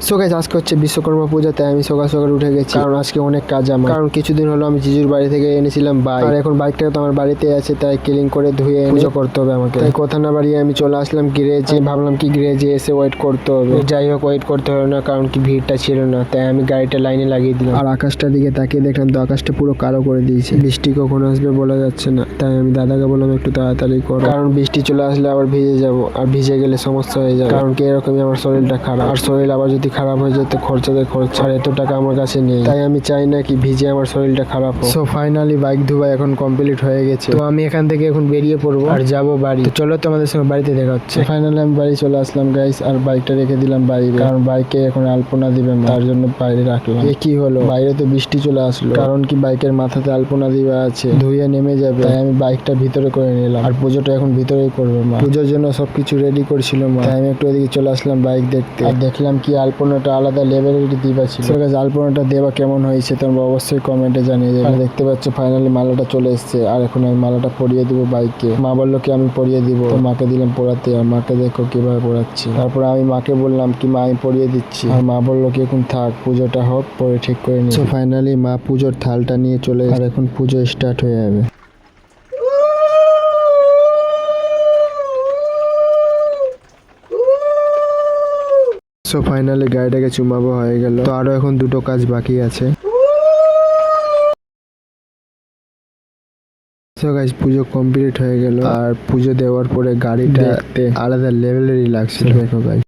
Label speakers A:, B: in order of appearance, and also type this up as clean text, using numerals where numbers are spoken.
A: So guys, আজকে হচ্ছে বিশ্বকর্মা পূজা, তাই আমি সকাল সকাল উঠে গেছি, কারণ আজকে অনেক কাজ আমার। কারণ কিছুদিন হলো আমি জিজুর বাড়ি থেকে এনেছিলাম বাইক, আর এখন বাইকটা তো আমার বাড়িতে আছে, তাই ক্লিন করে ধুয়ে পুজো করতে হবে আমাকে। তাই কথা না বাড়িয়ে আমি চলে আসলাম গ্যারেজে। ভাবলাম কি গ্যারেজে এসে ওয়েট করতে হবে, যাই হোক ওয়েট করতে হবে না, কারণ কি ভিড়টা ছিল না, তাই আমি গাড়িটা লাইনে লাগিয়ে দিলাম। আর আকাশটার দিকে তাকিয়ে দেখলাম তো আকাশটা পুরো কালো করে দিয়েছে। বৃষ্টি কখন আসবে বলা যাচ্ছে না, তাই আমি দাদাকে বললাম একটু তাড়াতাড়ি করো, কারণ বৃষ্টি চলে আসলে আবার ভিজে যাব, আর ভিজে গেলে সমস্যা হয়ে যাবে। কারণ কি এরকমই আমার শরীরটা খারাপ, আর শরীর আবার যদি খারাপ হয়ে যেত খরচাতে খরচ, আর এত টাকা আমার কাছে নেই, তাই আমি চাই না কি ভিজে আমার শরীরটা খারাপ হোক। সো ফাইনালি বাইক ধোয়া এখন কমপ্লিট হয়ে গেছে, তো আমি এখান থেকে এখন বেরিয়ে পড়বো আর যাব বাড়ি। তো চলো তোমাদের সঙ্গে বাড়িতে দেখা হচ্ছে। ফাইনালি আমি বাড়ি চলে আসলাম গাইস, আর বাইকটা রেখে দিলাম বাইরে, কারণ বাইকে এখন আলপনা দিবে মা, তার জন্য বাইরে রাখলাম। এ কি হলো, বাইরে তো বৃষ্টি চলে আসলো, কারণ কি বাইকের মাথাতে আলপনা দিবা আছে, ধুয়ে নেমে যাবে, তাই আমি বাইকটা ভিতরে করে নিলাম। আর পুজোটা এখন ভিতরেই করবে মা, পুজোর জন্য সবকিছু রেডি করছিল মা, তাই আমি একটু এদিকে চলে আসলাম বাইক দেখতে। আর দেখলাম কি আলপনাটা আলাদা লেভেলের দিবা ছিল। আলপনাটা দেওয়া কেমন হয়েছে তোমরা অবশ্যই কমেন্টে জানিয়ে দেবে। দেখতে পাচ্ছ ফাইনালি মালাটা চলে এসেছে, আর এখন আমি মালাটা পরিয়ে দিব বাইকে। মা বললো কি আমি পরিয়ে দিব, তো মাকে দিলাম পরাতে, আর মাকে দেখো কিভাবে পরাচ্ছি। তারপর আমি মাকে বললাম কি মা আমি পরিয়ে দিচ্ছি, আর মা বললো কি এখন থাক, পুজোটা হোক, পরে ঠিক করে নিই। তো ফাইনালি মা পুজোর থালটা নিয়ে চলে, আর এখন পুজো স্টার্ট হয়ে যাবে। সো ফাইনালি গাড়িটাকে চুমাবো হয়ে গেল, তো আরো এখন দুটো কাজ বাকি আছে। সো গাইস, পুজো কমপ্লিট হয়ে গেল, আর পুজো দেওয়ার পরে গাড়িটা দেখতে আলাদা লেভেলেরই লাগছিল। দেখো গাইস।